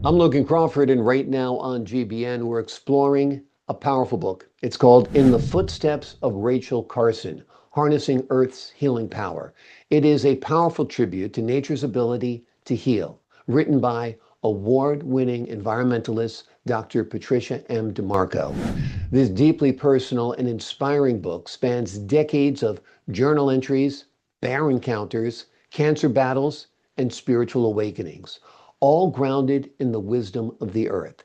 I'm Logan Crawford, and right now on GBN, we're exploring a powerful book. It's called In the Footsteps of Rachel Carson, Harnessing Earth's Healing Power. It is a powerful tribute to nature's ability to heal, written by award-winning environmentalist Dr. Patricia M. DeMarco. This deeply personal and inspiring book spans decades of journal entries, bear encounters, cancer battles, and spiritual awakenings, all grounded in the wisdom of the earth.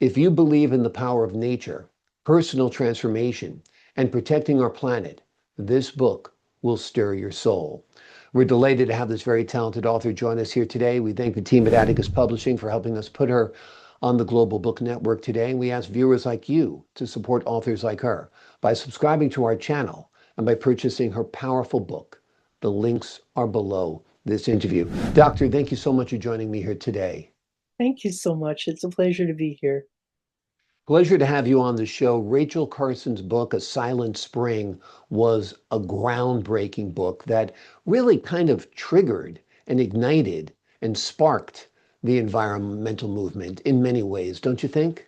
If you believe in the power of nature, personal transformation, and protecting our planet, this book will stir your soul. We're delighted to have this very talented author join us here today. We thank the team at Atticus Publishing for helping us put her on the Global Book Network today. And we ask viewers like you to support authors like her by subscribing to our channel and by purchasing her powerful book. The links are below this interview. Doctor, thank you so much for joining me here today. Thank you so much. It's a pleasure to be here. Pleasure to have you on the show. Rachel Carson's book, A Silent Spring, was a groundbreaking book that really kind of triggered and ignited and sparked the environmental movement in many ways, don't you think?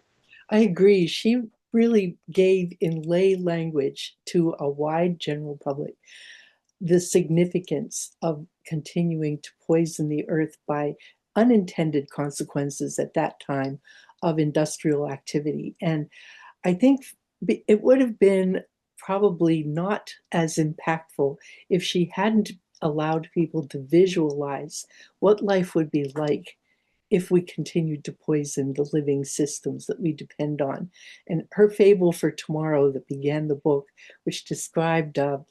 I agree. She really gave in lay language to a wide general public the significance of continuing to poison the earth by unintended consequences at that time of industrial activity. And I think it would have been probably not as impactful if she hadn't allowed people to visualize what life would be like if we continued to poison the living systems that we depend on. And her fable for tomorrow that began the book, which described a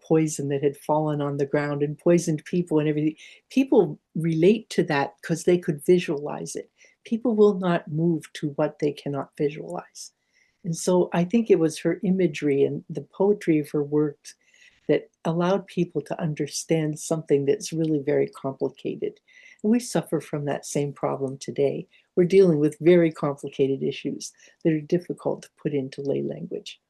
poison that had fallen on the ground and poisoned people and everything. People relate to that because they could visualize it. People will not move to what they cannot visualize. And so I think it was her imagery and the poetry of her works that allowed people to understand something that's really very complicated. And we suffer from that same problem today. We're dealing with very complicated issues that are difficult to put into lay language.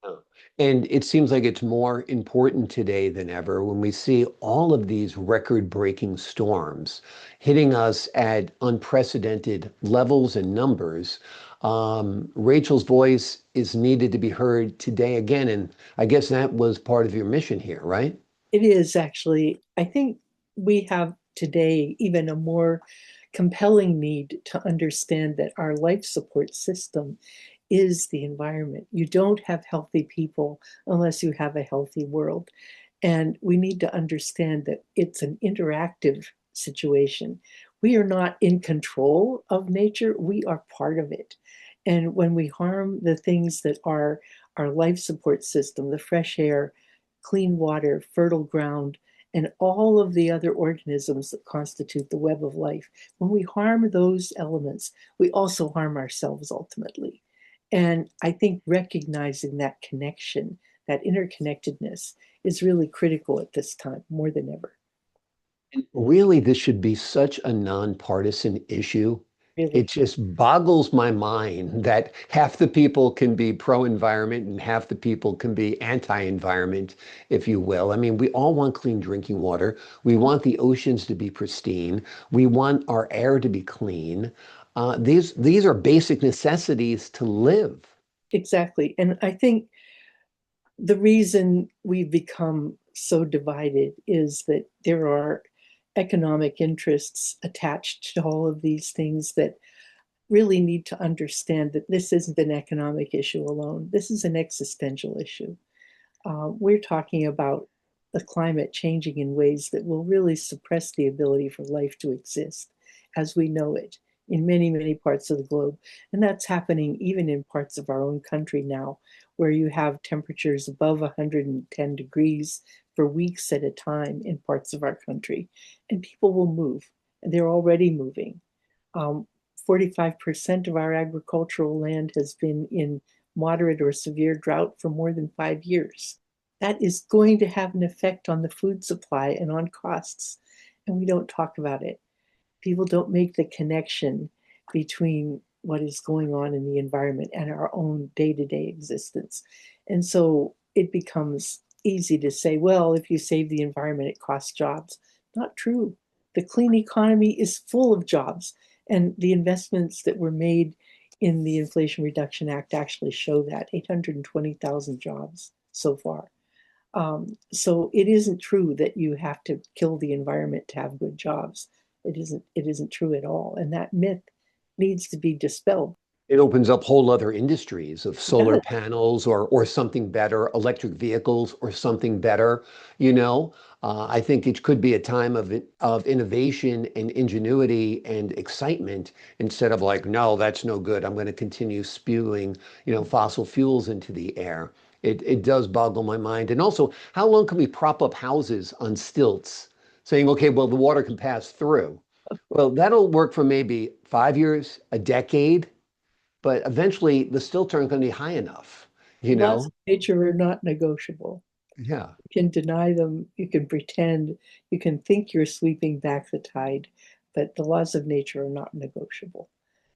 Oh. And it seems like it's more important today than ever when we see all of these record-breaking storms hitting us at unprecedented levels and numbers. Rachel's voice is needed to be heard today again, and I guess that was part of your mission here, right? It is actually, I think we have today even a more compelling need to understand that our life support system is the environment. You don't have healthy people unless you have a healthy world. And we need to understand that it's an interactive situation. We are not in control of nature, we are part of it. And when we harm the things that are our life support system, the fresh air, clean water, fertile ground, and all of the other organisms that constitute the web of life, when we harm those elements, we also harm ourselves ultimately. And I think recognizing that connection, that interconnectedness, is really critical at this time more than ever. Really, this should be such a nonpartisan issue. It Really. just boggles my mind that half the people can be pro-environment and half the people can be anti-environment, if you will. I mean, we all want clean drinking water. We want the oceans to be pristine. We want our air to be clean. These are basic necessities to live. Exactly. And I think the reason we've become so divided is that there are economic interests attached to all of these things that really need to understand that this isn't an economic issue alone. This is an existential issue. We're talking about the climate changing in ways that will really suppress the ability for life to exist as we know it in many, many parts of the globe. And that's happening even in parts of our own country now, where you have temperatures above 110 degrees for weeks at a time in parts of our country. And people will move, and they're already moving. Um, 45% of our agricultural land has been in moderate or severe drought for more than 5 years. That is going to have an effect on the food supply and on costs. And we don't talk about it. People don't make the connection between what is going on in the environment and our own day to day existence. And so it becomes easy to say, well, if you save the environment, it costs jobs. Not true. The clean economy is full of jobs. And the investments that were made in the Inflation Reduction Act actually show that 820,000 jobs so far. So it isn't true that you have to kill the environment to have good jobs. It isn't true at all. And that myth needs to be dispelled. It opens up whole other industries of It solar does. panels or something better, electric vehicles or something better. You know, I think it could be a time of innovation and ingenuity and excitement instead of like, no, that's no good. I'm going to continue spewing, fossil fuels into the air. It does boggle my mind. And also, how long can we prop up houses on stilts, saying, okay, well, the water can pass through? Well, that'll work for maybe 5 years, a decade, but eventually the stilts aren't going to be high enough, you Laws of know? nature are not negotiable. Yeah, You can deny them, you can pretend, you can think you're sweeping back the tide, but the laws of nature are not negotiable.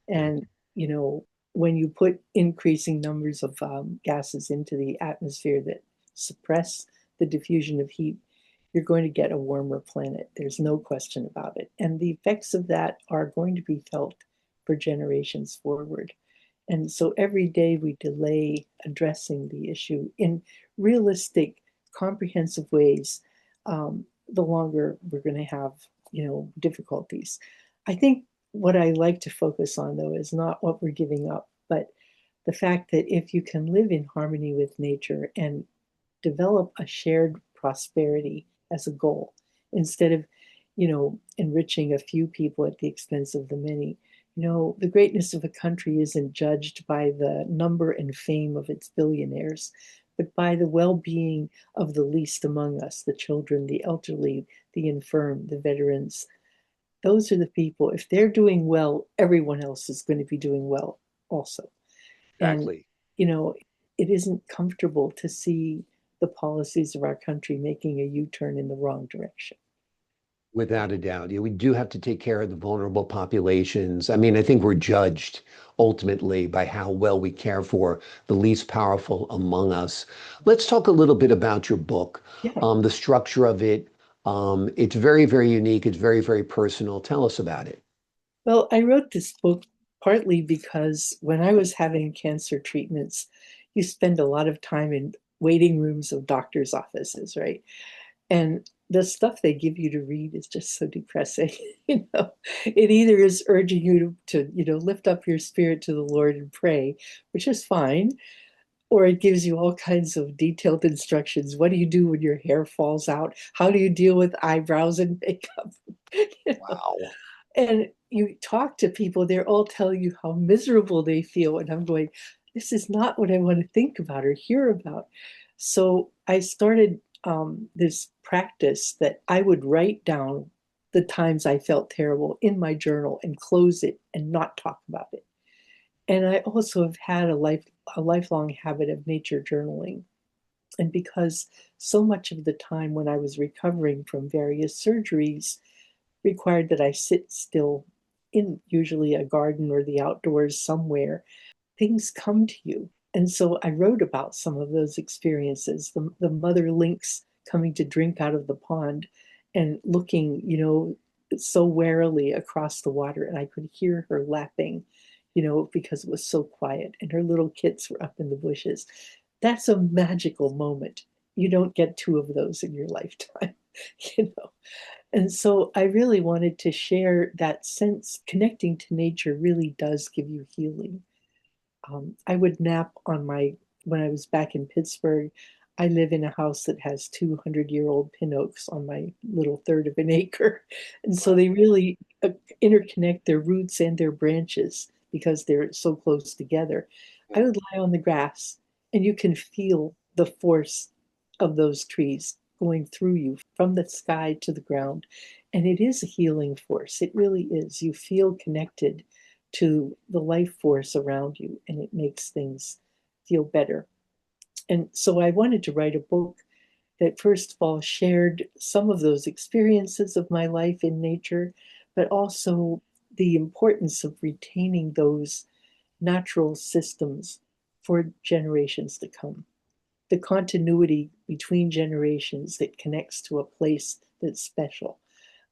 yeah, And, you know, when you put increasing numbers of gases into the atmosphere that suppress the diffusion of heat, you're going to get a warmer planet. There's no question about it. And the effects of that are going to be felt for generations forward. And so every day we delay addressing the issue in realistic, comprehensive ways, the longer we're going to have, difficulties. I think what I like to focus on, though, is not what we're giving up, but the fact that if you can live in harmony with nature and develop a shared prosperity as a goal, instead of, enriching a few people at the expense of the many. The greatness of a country isn't judged by the number and fame of its billionaires, but by the well being of the least among us, the children, the elderly, the infirm, the veterans. Those are the people. If they're doing well, everyone else is going to be doing well also. And, exactly. you know, it isn't comfortable to see the policies of our country making a U turn in the wrong direction. Without a doubt. Yeah, we do have to take care of the vulnerable populations. I mean, I think we're judged ultimately by how well we care for the least powerful among us. Let's talk a little bit about your book, Yeah. the structure of it. It's very, very unique. It's very, very personal. Tell us about it. Well, I wrote this book partly because when I was having cancer treatments, you spend a lot of time in waiting rooms of doctors' offices, right? And the stuff they give you to read is just so depressing. It either is urging you to, lift up your spirit to the Lord and pray, which is fine, or it gives you all kinds of detailed instructions. What do you do when your hair falls out? How do you deal with eyebrows and makeup? You know? Wow. And you talk to people, they're all telling you how miserable they feel. And I'm going, this is not what I want to think about or hear about. So I started this practice that I would write down the times I felt terrible in my journal and close it and not talk about it. And I also have had a lifelong habit of nature journaling. And because so much of the time when I was recovering from various surgeries required that I sit still in usually a garden or the outdoors somewhere, things come to you. And so I wrote about some of those experiences, the mother lynx coming to drink out of the pond and looking, so warily across the water. And I could hear her lapping, because it was so quiet. And her little kits were up in the bushes. That's a magical moment. You don't get two of those in your lifetime, you know. And so I really wanted to share that sense. Connecting to nature really does give you healing. I would nap when I was back in Pittsburgh, I live in a house that has 200-year-old pin oaks on my little third of an acre. And so they really interconnect their roots and their branches because they're so close together. I would lie on the grass and you can feel the force of those trees going through you from the sky to the ground. And it is a healing force. It really is. You feel connected to the life force around you, and it makes things feel better. And so I wanted to write a book that, first of all, shared some of those experiences of my life in nature, but also the importance of retaining those natural systems for generations to come. The continuity between generations that connects to a place that's special.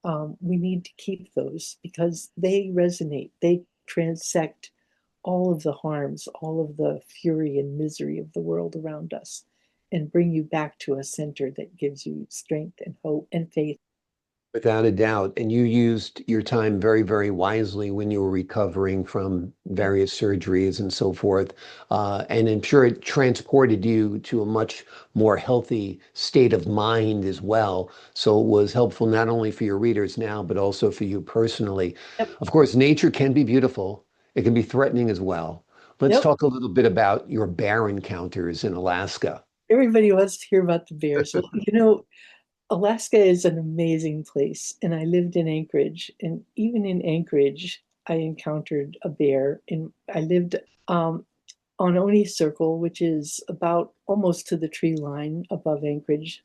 we need to keep those because they resonate. They transect all of the harms, all of the fury and misery of the world around us, and bring you back to a center that gives you strength and hope and faith. Without a doubt. And you used your time very, very wisely when you were recovering from Yeah. various surgeries and so forth. And I'm sure it transported you to a much more healthy state of mind as well. So it was helpful not only for your readers now, but also for you personally. Yep. Of course, nature can be beautiful. It can be threatening as well. Let's Yep. talk a little bit about your bear encounters in Alaska. Everybody wants to hear about the bears. Well, Alaska is an amazing place, and I lived in Anchorage, and even in Anchorage, I encountered a bear. And I lived on Oni Circle, which is about almost to the tree line above Anchorage.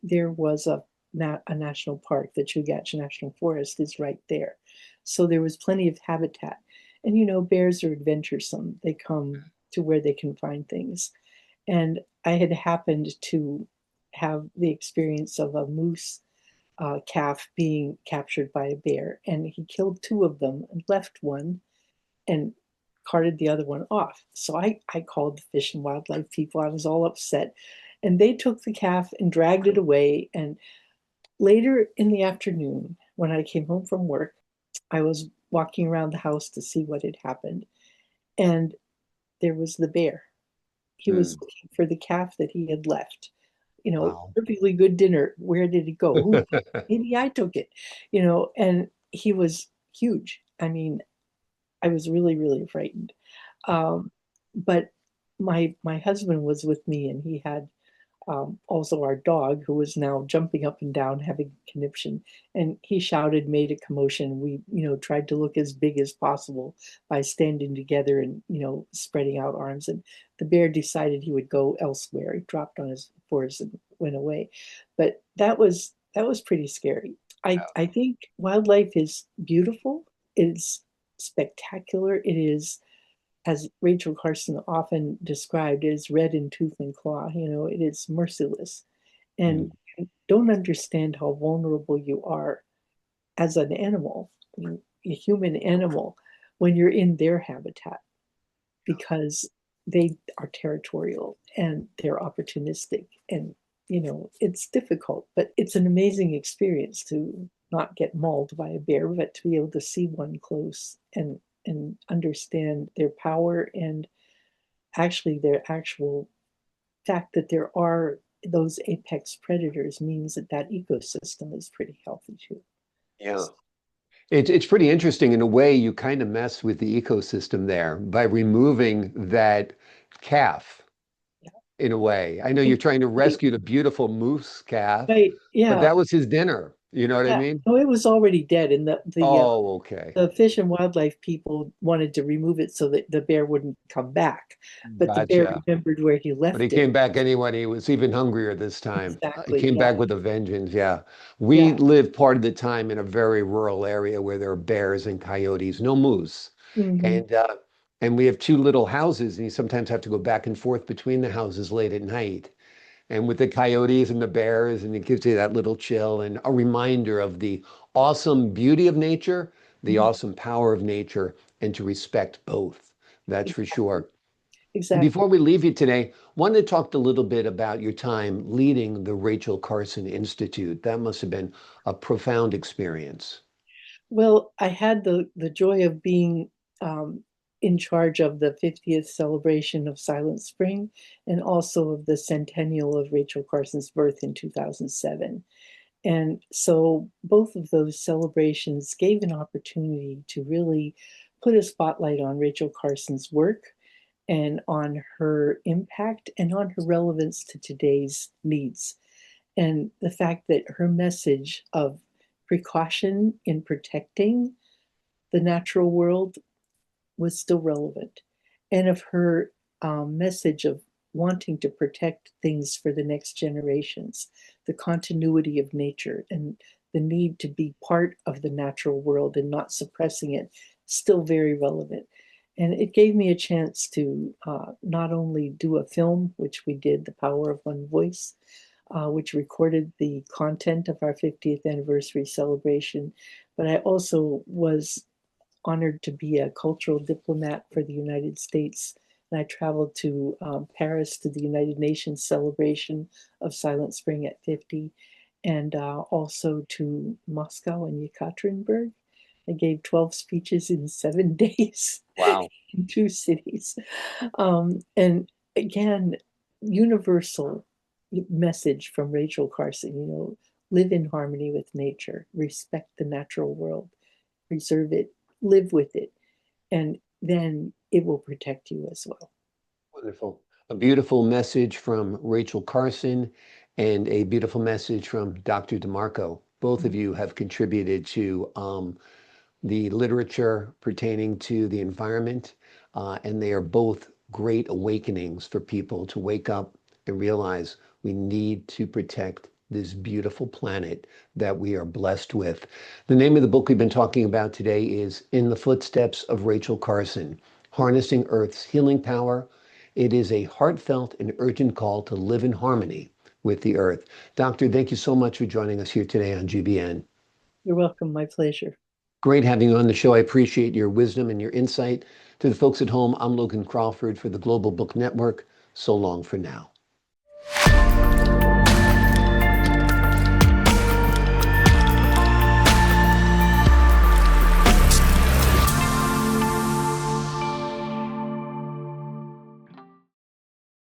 There was a national park. The Chugach National Forest is right there, so there was plenty of habitat. And bears are adventuresome. They come to where they can find things. And I had happened to have the experience of a moose calf being captured by a bear, and he killed two of them and left one and carted the other one off. So I called the fish and wildlife people. I was all upset. And they took the calf and dragged it away. And later in the afternoon, when I came home from work, I was walking around the house to see what had happened. And there was the bear. He was Hmm. looking for the calf that he had left. Wow. Perfectly good dinner. Where did it go? Who? Maybe I took it. And he was huge. I mean, I was really, really frightened. Um, but my husband was with me, and he had also our dog, who was now jumping up and down, having a conniption, and he shouted, made a commotion. We, tried to look as big as possible by standing together and spreading out arms. And the bear decided he would go elsewhere. He dropped on his fours and went away. But that was pretty scary. I think wildlife is beautiful. It's spectacular. It is, as Rachel Carson often described, it is red in tooth and claw. It is merciless. Hmm. And you don't understand how vulnerable you are as an animal, a human animal, when you're in their habitat, because they are territorial and they're opportunistic. And, it's difficult, but it's an amazing experience to not get mauled by a bear, but to be able to see one close and understand their power and actually their actual fact that there are those apex predators means that that ecosystem is pretty healthy too. Yeah. It's pretty interesting in a way. You kind of mess with the ecosystem there by removing that calf Yeah. in a way. I know you're trying to Right, rescue the beautiful moose calf, right, but yeah, that was his dinner. You know what I yeah. mean? No, it was already dead, and Oh, okay. the fish and wildlife people wanted to remove it so that the bear wouldn't come back. But the bear Gotcha. remembered where he But he left it. came back anyway. He was even hungrier this time. He Exactly. came Yeah. back with a vengeance. Yeah. We Yeah. live part of the time in a very rural area where there are bears and coyotes, no moose. Hmm. And and we have two little houses, and you sometimes have to go back and forth between the houses late at night. And with the coyotes and the bears, and it gives you that little chill and a reminder of the awesome beauty of nature, the awesome power of nature, and to respect both. That's for sure. Exactly. Before we leave you today, wanted to talk a little bit about your time leading the Rachel Carson Institute. That must have been a profound experience. Well, I had the joy of being um, in charge of the 50th celebration of Silent Spring and also of the centennial of Rachel Carson's birth in 2007. And so both of those celebrations gave an opportunity to really put a spotlight on Rachel Carson's work and on her impact and on her relevance to today's needs. And the fact that her message of precaution in protecting the natural world was still relevant, and of her message of wanting to protect things for the next generations, the continuity of nature and the need to be part of the natural world and not suppressing it, still very relevant. And it gave me a chance to not only do a film, which we did, The Power of One Voice, which recorded the content of our 50th anniversary celebration. But I also was honored to be a cultural diplomat for the United States. And I traveled to Paris to the United Nations celebration of Silent Spring at 50, and also to Moscow and Yekaterinburg. I gave 12 speeches in 7 days. Wow. In 2 cities. And again, universal message from Rachel Carson, live in harmony with nature, respect the natural world, preserve it, live with it, and then it will protect you as well. Wonderful. A beautiful message from Rachel Carson and a beautiful message from Dr. DeMarco. Both of you have contributed to the literature pertaining to the environment, and they are both great awakenings for people to wake up and realize we need to protect this beautiful planet that we are blessed with. The name of the book we've been talking about today is In the Footsteps of Rachel Carson, Harnessing Earth's Healing Power. It is a heartfelt and urgent call to live in harmony with the earth. Doctor, thank you so much for joining us here today on GBN. You're welcome. My pleasure. Great having you on the show. I appreciate your wisdom and your insight. To the folks at home, I'm Logan Crawford for the Global Book Network. So long for now.